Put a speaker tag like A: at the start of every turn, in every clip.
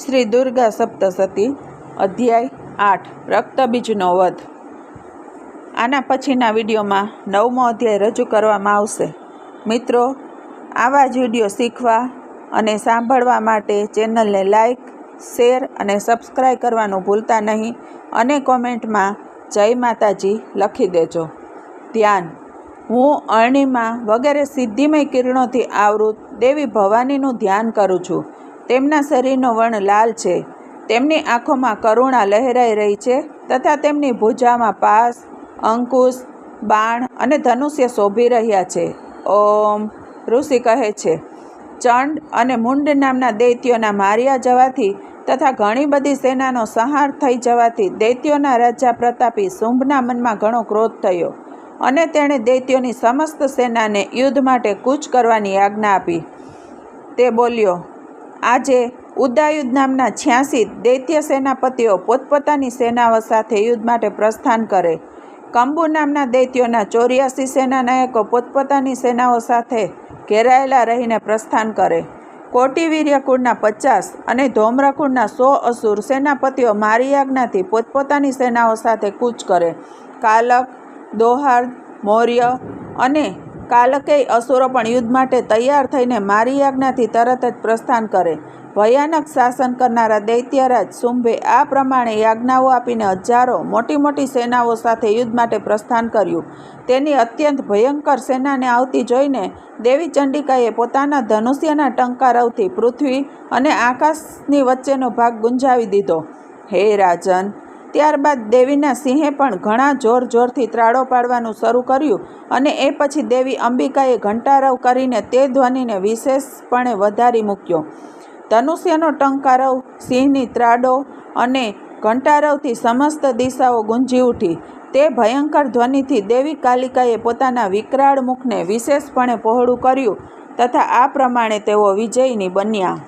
A: શ્રી દુર્ગા સપ્તસતી અધ્યાય 8 રક્તબીજનો વધ। આના પછીના વિડીયોમાં 9મો અધ્યાય રજૂ કરવામાં આવશે। મિત્રો, આવા જ વિડીયો શીખવા અને સાંભળવા માટે ચેનલને લાઈક, શેર અને સબસ્ક્રાઈબ કરવાનું ભૂલતા નહીં અને કોમેન્ટમાં જય માતાજી લખી દેજો। ધ્યાન। હું અર્ણિમા વગેરે સિદ્ધિમય કિરણોથી આવૃત દેવી ભવાનીનું ધ્યાન કરું છું। તેમના શરીરનો વર્ણ લાલ છે, તેમની આંખોમાં કરુણા લહેરાઈ રહી છે તથા તેમની ભુજામાં પાસ, અંકુશ, બાણ અને ધનુષ્ય શોભી રહ્યા છે। ઓમ। ઋષિ કહે છે, ચંડ અને મુંડ નામના દૈત્યોના માર્યા જવાથી તથા ઘણી બધી સેનાનો સંહાર થઈ જવાથી દૈત્યોના રાજા પ્રતાપી શુંભના મનમાં ઘણો ક્રોધ થયો અને તેણે દૈત્યોની સમસ્ત સેનાને યુદ્ધ માટે કૂચ કરવાની આજ્ઞા આપી। તે બોલ્યો, આજે ઉદાયુધ નામના 86 દૈત્ય સેનાપતિઓ પોતપોતાની સેનાઓ સાથે યુદ્ધ માટે પ્રસ્થાન કરે। કંબુ નામના દૈત્યોના 84 સેનાનાયકો પોતપોતાની સેનાઓ સાથે ઘેરાયેલા રહીને પ્રસ્થાન કરે। કોટિવીર્ય કુળના 50 અને ધૌમ્રકુળના 100 અસુર સેનાપતિઓ મારી આજ્ઞાથી પોતપોતાની સેનાઓ સાથે કૂચ કરે। કાલક, દોહાર્દ, મૌર્ય અને કાલકેય અસુરો પણ યુદ્ધ માટે તૈયાર થઈને મારી આજ્ઞાથી તરત જ પ્રસ્થાન કરે। ભયાનક શાસન કરનારા દૈત્યરાજ શુંભે આ પ્રમાણે આજ્ઞાઓ આપીને હજારો મોટી મોટી સેનાઓ સાથે યુદ્ધ માટે પ્રસ્થાન કર્યું। તેની અત્યંત ભયંકર સેનાને આવતી જોઈને દેવી ચંડિકાએ પોતાના ધનુષ્યના ટંકારવથી પૃથ્વી અને આકાશની વચ્ચેનો ભાગ ગુંજાવી દીધો। હે રાજન! ત્યારબાદ દેવીના સિંહે પણ ઘણા જોર જોરથી ત્રાળો પાડવાનું શરૂ કર્યું અને એ પછી દેવી અંબિકાએ ઘંટારવ કરીને તે ધ્વનિને વિશેષપણે વધારી મૂક્યો। ધનુષ્યનો ટંકારવ, સિંહની ત્રાડો અને ઘંટારવથી સમસ્ત દિશાઓ ગુંજી ઉઠી। તે ભયંકર ધ્વનિથી દેવી કાલિકાએ પોતાના વિકરાળ મુખને વિશેષપણે પહોળું કર્યું તથા આ પ્રમાણે તેઓ વિજયની બન્યા।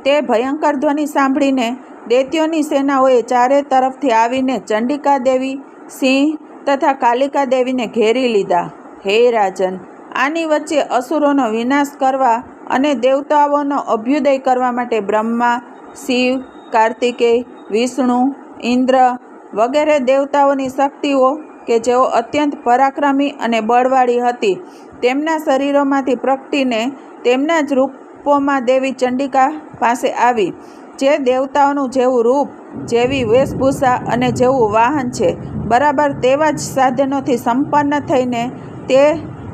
A: તે ભયંકર ધ્વનિ સાંભળીને દૈત્યોની સેનાઓએ ચારે તરફથી આવીને ચંડિકા દેવી, સિંહ તથા કાલિકા દેવીને ઘેરી લીધા। હે રાજન! આની વચ્ચે અસુરોનો વિનાશ કરવા અને દેવતાઓનો અભ્યુદય કરવા માટે બ્રહ્મા, શિવ, કાર્તિકેય, વિષ્ણુ, ઇન્દ્ર વગેરે દેવતાઓની શક્તિઓ કે જેઓ અત્યંત પરાક્રમી અને બળવાળી હતી, તેમના શરીરોમાંથી પ્રગટીને તેમના જ રૂપોમાં દેવી ચંડિકા પાસે આવી। જે દેવતાઓનું જેવું રૂપ, જેવી વેશભૂષા અને જેવું વાહન છે, બરાબર તેવા જ સાધનોથી સંપન્ન થઈને તે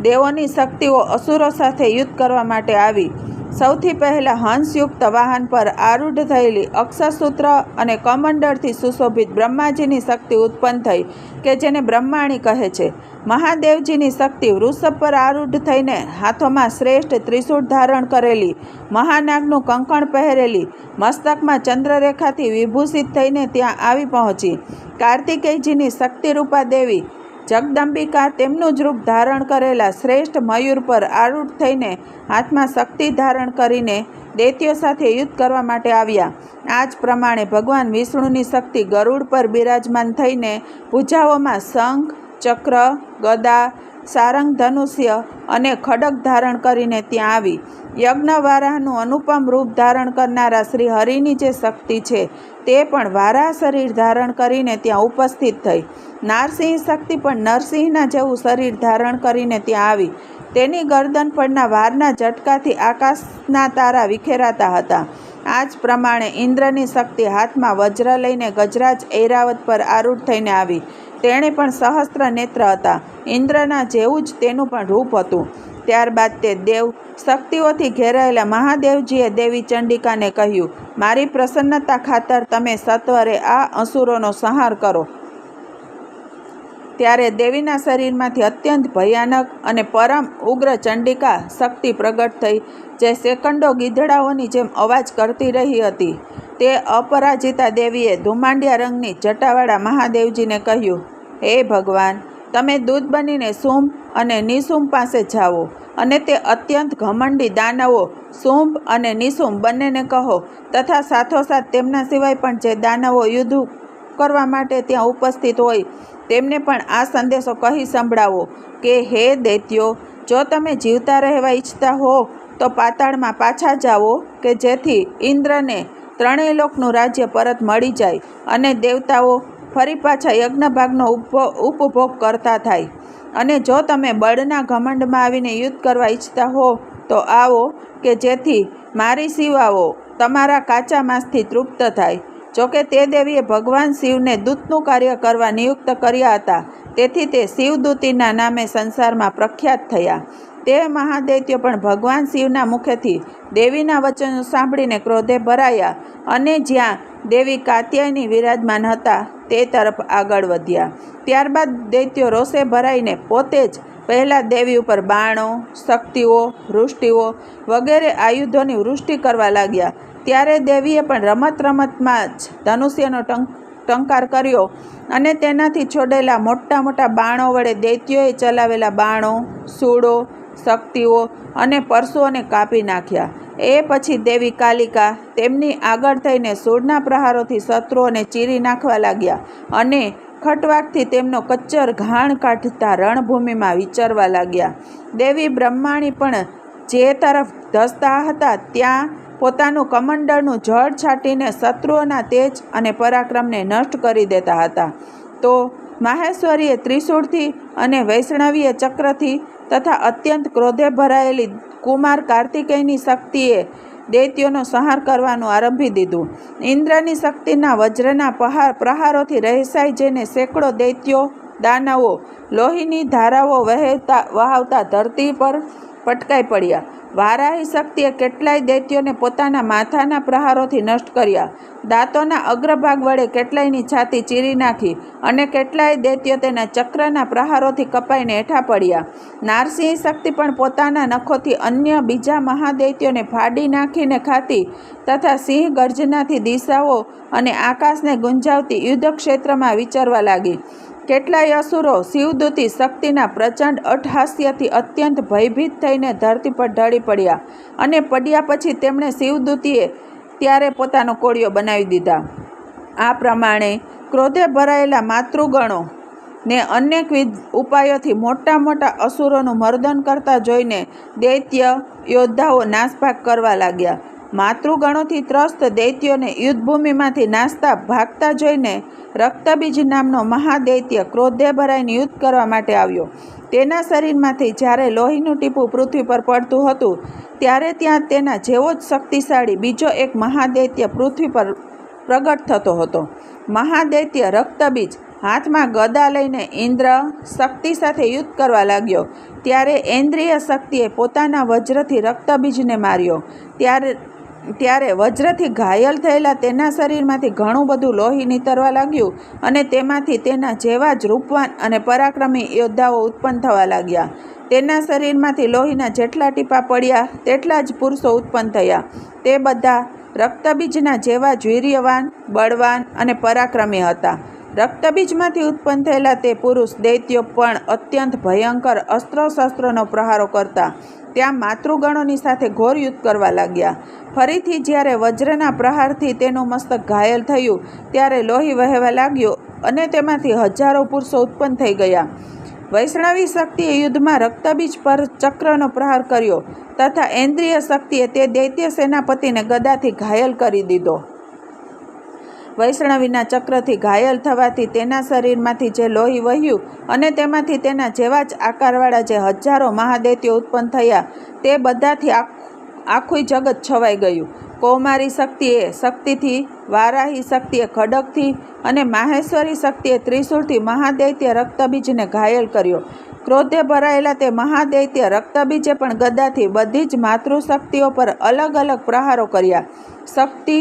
A: દેવોની શક્તિઓ અસુરો સાથે યુદ્ધ કરવા માટે આવી। સૌથી પહેલાં હંસયુક્ત વાહન પર આરૂઢ થયેલી અક્ષસૂત્ર અને કમંડળથી સુશોભિત બ્રહ્માજીની શક્તિ ઉત્પન્ન થઈ કે જેને બ્રહ્માણી કહે છે। મહાદેવજીની શક્તિ વૃષભ પર આરૂઢ થઈને હાથોમાં શ્રેષ્ઠ ત્રિશૂળ ધારણ કરેલી, મહાનાગનું કંકણ પહેરેલી, મસ્તકમાં ચંદ્રરેખાથી વિભૂષિત થઈને ત્યાં આવી પહોંચી। કાર્તિકેયજીની શક્તિરૂપા દેવી જગદંબિકા તેમનું જ રૂપ ધારણ કરેલા શ્રેષ્ઠ મયુર પર આરૂઢ થઈને હાથમાં શક્તિ ધારણ કરીને દૈત્યો સાથે યુદ્ધ કરવા માટે આવ્યા। આ જ પ્રમાણે ભગવાન વિષ્ણુની શક્તિ ગરુડ પર બિરાજમાન થઈને ભુજાઓમાં શંખ, ચક્ર, ગદા, સારંગ ધનુષ્ય અને ખડગ ધારણ કરીને ત્યાં આવી। યજ્ઞ વારાહનું અનુપમ રૂપ ધારણ કરનારા શ્રી હરિની જે શક્તિ છે તે પણ વારાહ શરીર ધારણ કરીને ત્યાં ઉપસ્થિત થઈ। નારસિંહ શક્તિ પણ નરસિંહના જેવું શરીર ધારણ કરીને ત્યાં આવી। તેની ગરદન પરના વારના ઝટકાથી આકાશના તારા વિખેરાતા હતા। આ જ પ્રમાણે ઇન્દ્રની શક્તિ હાથમાં વજ્ર લઈને ગજરાજ ઐરાવત પર આરૂઢ થઈને આવી। તેણે પણ સહસ્ત્ર નેત્ર હતા, ઇન્દ્રના જેવું જ તેનું પણ રૂપ હતું। ત્યારબાદ તે દેવ શક્તિઓથી ઘેરાયેલા મહાદેવજીએ દેવી ચંડિકાને કહ્યું, મારી પ્રસન્નતા ખાતર તમે સત્વરે આ અસુરોનો સંહાર કરો। ત્યારે દેવીના શરીરમાંથી અત્યંત ભયાનક અને પરમ ઉગ્ર ચંડિકા શક્તિ પ્રગટ થઈ, જે સેકંડો ગીધડાઓની જેમ અવાજ કરતી રહી હતી। તે અપરાજિતા દેવીએ ધુમાંડિયા રંગની જટાવાળા મહાદેવજીને કહ્યું, હે ભગવાન, તમે દૂત બનીને શુંભ અને નિશુંભ પાસે જાઓ અને તે અત્યંત ઘમંડી દાનવો શુંભ અને નિશુંભ બંનેને કહો તથા સાથોસાથ તેમના સિવાય પણ જે દાનવો યુદ્ધ કરવા માટે ત્યાં ઉપસ્થિત હોય તેમને પણ આ સંદેશો કહી સંભળાવો કે હે દૈત્યો, જો તમે જીવતા રહેવા ઈચ્છતા હો તો પાતાળમાં પાછા જાઓ કે જેથી ઇન્દ્રને ત્રણેય લોકનું રાજ્ય પરત મળી જાય અને દેવતાઓ ફરી પાછા યજ્ઞભાગનો ઉપભોગ કરતા થાય. અને જો તમે બળના ઘમંડમાં આવીને યુદ્ધ કરવા ઈચ્છતા હો તો આવો, કે જેથી મારી સેવાઓ તમારા કાચા માંસથી તૃપ્ત થાય. જોકે તે દેવીએ ભગવાન શિવને દૂતનું કાર્ય કરવા નિયુક્ત કર્યા હતા, તેથી તે શિવદૂતીના નામે સંસારમાં પ્રખ્યાત થયા. તે મહાદૈત્યો પણ ભગવાન શિવના મુખેથી દેવીના વચનો સાંભળીને ક્રોધે ભરાયા અને જ્યાં દેવી કાત્યાયની વિરાજમાન હતા તે તરફ આગળ વધ્યા. ત્યારબાદ દૈત્યો રોષે ભરાઈને પોતે જ પહેલાં દેવી ઉપર બાણો, શક્તિઓ, વૃષ્ટિઓ વગેરે આયુધોની વૃષ્ટિ કરવા લાગ્યા. ત્યારે દેવીએ પણ રમતમાં જ ધનુષ્યનો ટંકાર કર્યો અને તેનાથી છોડેલા મોટા મોટા બાણો વડે દૈત્યોએ ચલાવેલા બાણો, શૂળો, શક્તિઓ અને પરશુઓને કાપી નાખ્યા. એ પછી દેવી કાલિકા તેમની આગળ થઈને શૂળના પ્રહારોથી શત્રુઓને ચીરી નાખવા લાગ્યા અને ખટવાકથી તેમનો કચ્ચર ઘાણ કાઢતા રણભૂમિમાં વિચરવા લાગ્યા. દેવી બ્રહ્માણી પણ જે તરફ ધસતા હતા ત્યાં પોતાનું કમંડળનું જળ છાંટીને શત્રુઓના તેજ અને પરાક્રમને નષ્ટ કરી દેતા હતા. તો માહેશ્વરીએ ત્રિશૂળથી અને વૈષ્ણવીએ ચક્રથી તથા અત્યંત ક્રોધે ભરાયેલી કુમાર કાર્તિકેયની શક્તિએ દૈત્યોનો સંહાર કરવાનું આરંભી દીધું. ઇન્દ્રની શક્તિના વજ્રના પ્રહારોથી રહેસાઈ જઈને સેંકડો દૈત્યો, દાનવો લોહીની ધારાઓ વહાવતા ધરતી પર પટકાઈ પડ્યા. વારાહી શક્તિએ કેટલાય દૈત્યોને પોતાના માથાના પ્રહારોથી નષ્ટ કર્યા. દાંતોના અગ્રભાગ વડે કેટલાયની છાતી ચીરી નાખી અને કેટલાય દૈત્યો તેના ચક્રના પ્રહારોથી કપાઈને હેઠા પડ્યા. નારસિંહ શક્તિ પણ પોતાના નખોથી અન્ય બીજા મહાદૈત્યોને ફાડી નાખીને ખાતી તથા સિંહ ગર્જનાથી દિશાઓ અને આકાશને ગુંજાવતી યુદ્ધ ક્ષેત્રમાં વિચરવા લાગી. કેટલાય અસુરો શિવદૂતી શક્તિના પ્રચંડ અટ્ટહાસ્યથી અત્યંત ભયભીત થઈને ધરતી પર ઢળી પડ્યા અને પડ્યા પછી તેમણે શિવદૂતીએ ત્યારે પોતાનો કોળિયો બનાવી દીધા. આ પ્રમાણે ક્રોધે ભરાયેલા માતૃગણો ને અનેકવિધ ઉપાયોથી મોટા મોટા અસુરોનું મર્દન કરતા જોઈને દૈત્ય યોદ્ધાઓ નાસભાગ કરવા લાગ્યા. માતૃગણોથી ત્રસ્ત દૈત્યોને યુદ્ધભૂમિમાંથી નાસતા ભાગતા જોઈને રક્તબીજ નામનો મહાદૈત્ય ક્રોધે ભરાઈને યુદ્ધ કરવા માટે આવ્યો. તેના શરીરમાંથી જ્યારે લોહીનું ટીપું પૃથ્વી પર પડતું હતું ત્યારે ત્યાં તેના જેવો જ શક્તિશાળી બીજો એક મહાદૈત્ય પૃથ્વી પર પ્રગટ થતો હતો. મહાદૈત્ય રક્તબીજ હાથમાં ગદા લઈને ઇન્દ્ર શક્તિ સાથે યુદ્ધ કરવા લાગ્યો. ત્યારે ઇન્દ્રિય શક્તિએ પોતાના વજ્રથી રક્તબીજને માર્યો. ત્યારે વજ્રથી ઘાયલ થયેલા તેના શરીરમાંથી ઘણું બધું લોહી નીતરવા લાગ્યું અને તેમાંથી તેના જેવા જ રૂપવાન અને પરાક્રમી યોદ્ધાઓ ઉત્પન્ન થવા લાગ્યા. તેના શરીરમાંથી લોહીના જેટલા ટીપા પડ્યા તેટલા જ પુરુષો ઉત્પન્ન થયા. તે બધા રક્તબીજના જેવા જ વીર્યવાન, બળવાન અને પરાક્રમી હતા. રક્તબીજમાંથી ઉત્પન્ન થયેલા તે પુરુષ દૈત્યો પણ અત્યંત ભયંકર અસ્ત્રો-શસ્ત્રોનો પ્રહારો કરતા ત્યાં માતૃગણોની સાથે ઘોર યુદ્ધ કરવા લાગ્યા. ફરીથી જ્યારે વજ્રના પ્રહારથી તેનું મસ્તક ઘાયલ થયું ત્યારે લોહી વહેવા લાગ્યું અને તેમાંથી હજારો પુરુષો ઉત્પન્ન થઈ ગયા. વૈષ્ણવી શક્તિએ યુદ્ધમાં રક્તબીજ પર ચક્રનો પ્રહાર કર્યો તથા ઇન્દ્રિય શક્તિએ તે દૈત્ય સેનાપતિને ગદાથી ઘાયલ કરી દીધો. વૈષ્ણવીના ચક્રથી ઘાયલ થવાથી તેના શરીરમાંથી જે લોહી વહ્યું અને તેમાંથી તેના જેવા જ આકારવાળા જે હજારો મહાદૈત્યો ઉત્પન્ન થયા તે બધાથી આખું જગત છવાઈ ગયું. કૌમારી શક્તિથી, વારાહી શક્તિએ ખડગથી અને માહેશ્વરી શક્તિએ ત્રિશૂળથી મહાદૈત્ય રક્તબીજને ઘાયલ કર્યો. ક્રોધે ભરાયેલા તે મહાદૈત્ય રક્તબીજે પણ ગદાથી બધી જ માતૃશક્તિઓ પર અલગ અલગ પ્રહારો કર્યા. શક્તિ,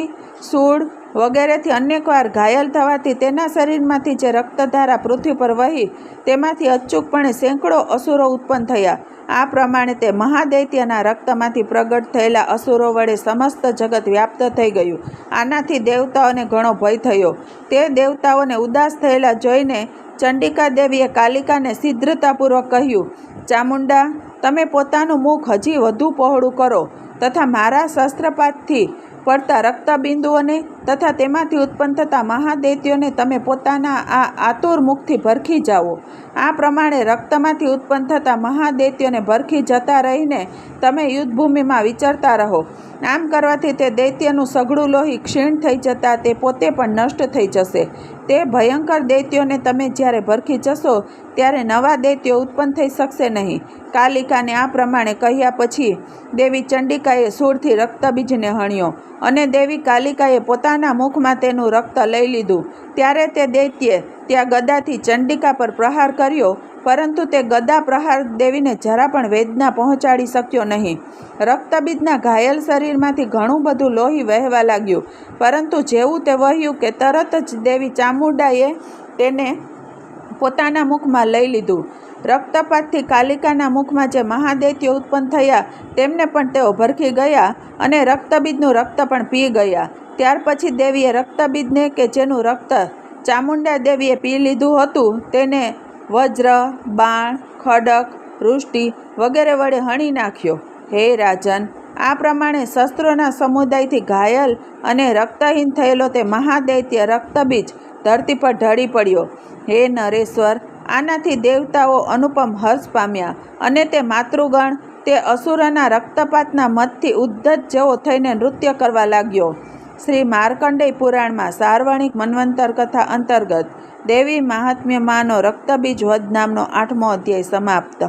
A: શૂળ વગેરેથી અનેકવાર ઘાયલ થવાથી તેના શરીરમાંથી જે રક્તધારા પૃથ્વી પર વહી તેમાંથી અચૂકપણે સેંકડો અસુરો ઉત્પન્ન થયા. આ પ્રમાણે તે મહાદૈત્યના રક્તમાંથી પ્રગટ થયેલા અસુરો વડે સમસ્ત જગત વ્યાપ્ત થઈ ગયું. આનાથી દેવતાઓને ઘણો ભય થયો. તે દેવતાઓને ઉદાસ થયેલા જોઈને ચંડિકા દેવીએ કાલિકાને શીઘ્રતાપૂર્વક કહ્યું, ચામુંડા, તમે પોતાનું મુખ હજી વધુ પહોળું કરો તથા મારા શસ્ત્રપાતથી પડતા રક્તબિંદુઓને તથા તેમાંથી ઉત્પન્ન થતા મહાદૈત્યોને તમે પોતાના આ આતુર મુખથી ભરખી જાઓ. આ પ્રમાણે રક્તમાંથી ઉત્પન્ન થતા મહાદૈત્યોને ભરખી જતા રહીને તમે યુદ્ધભૂમિમાં વિચરતા રહો. આમ કરવાથી તે દૈત્યનું સઘળું લોહી ક્ષીણ થઈ જતાં તે પોતે પણ નષ્ટ થઈ જશે. તે ભયંકર દૈત્યોને તમે જ્યારે ભરખી જશો ત્યારે નવા દૈત્યો ઉત્પન્ન થઈ શકશે નહીં. કાલિકાને આ પ્રમાણે કહ્યા પછી દેવી ચંડિકાએ શૂળથી રક્તબીજને હણ્યો અને દેવી કાલિકાએ પોતાના મુખમાં તેનું રક્ત લઈ લીધું. ત્યારે તે દૈત્યે ત્યાં ગદાથી ચંડિકા પર પ્રહાર કર્યો, પરંતુ તે ગદા પ્રહાર દેવીને જરા પણ વેદના પહોંચાડી શક્યો નહીં. રક્તબીજના ઘાયલ શરીરમાંથી ઘણું બધું લોહી વહેવા લાગ્યું, પરંતુ જેવું તે વહ્યું કે તરત જ દેવી ચામુંડાએ તેને પોતાના મુખમાં લઈ લીધું. રક્તપાતથી કાલિકાના મુખમાં જે મહાદૈત્યો ઉત્પન્ન થયા તેમને પણ તેઓ ભરખી ગયા અને રક્તબીજનું રક્ત પણ પી ગયા. ત્યાર પછી દેવીએ રક્તબીજને કે જેનું રક્ત ચામુંડા દેવીએ પી લીધું હતું તેને વજ્ર, બાણ, ખડક, વૃષ્ટિ વગેરે વડે હણી નાખ્યો. હે રાજન, આ પ્રમાણે શસ્ત્રોના સમુદાયથી ઘાયલ અને રક્તહીન થયેલો તે મહાદૈત્ય રક્તબીજ ધરતી પર ઢળી પડ્યો. હે નરેશ્વર, આનાથી દેવતાઓ અનુપમ હર્ષ પામ્યા અને તે માતૃગણ તે અસુરોના રક્તપાતના મતથી ઉદ્ધત જેવો થઈને નૃત્ય કરવા લાગ્યો. શ્રી માર્કંડેય પુરાણમાં સાર્વણિક મન્વંતર કથા અંતર્ગત દેવી મહાત્મ્યમાંનો રક્તબીજ વધ નામનો 8મો અધ્યાય સમાપ્ત.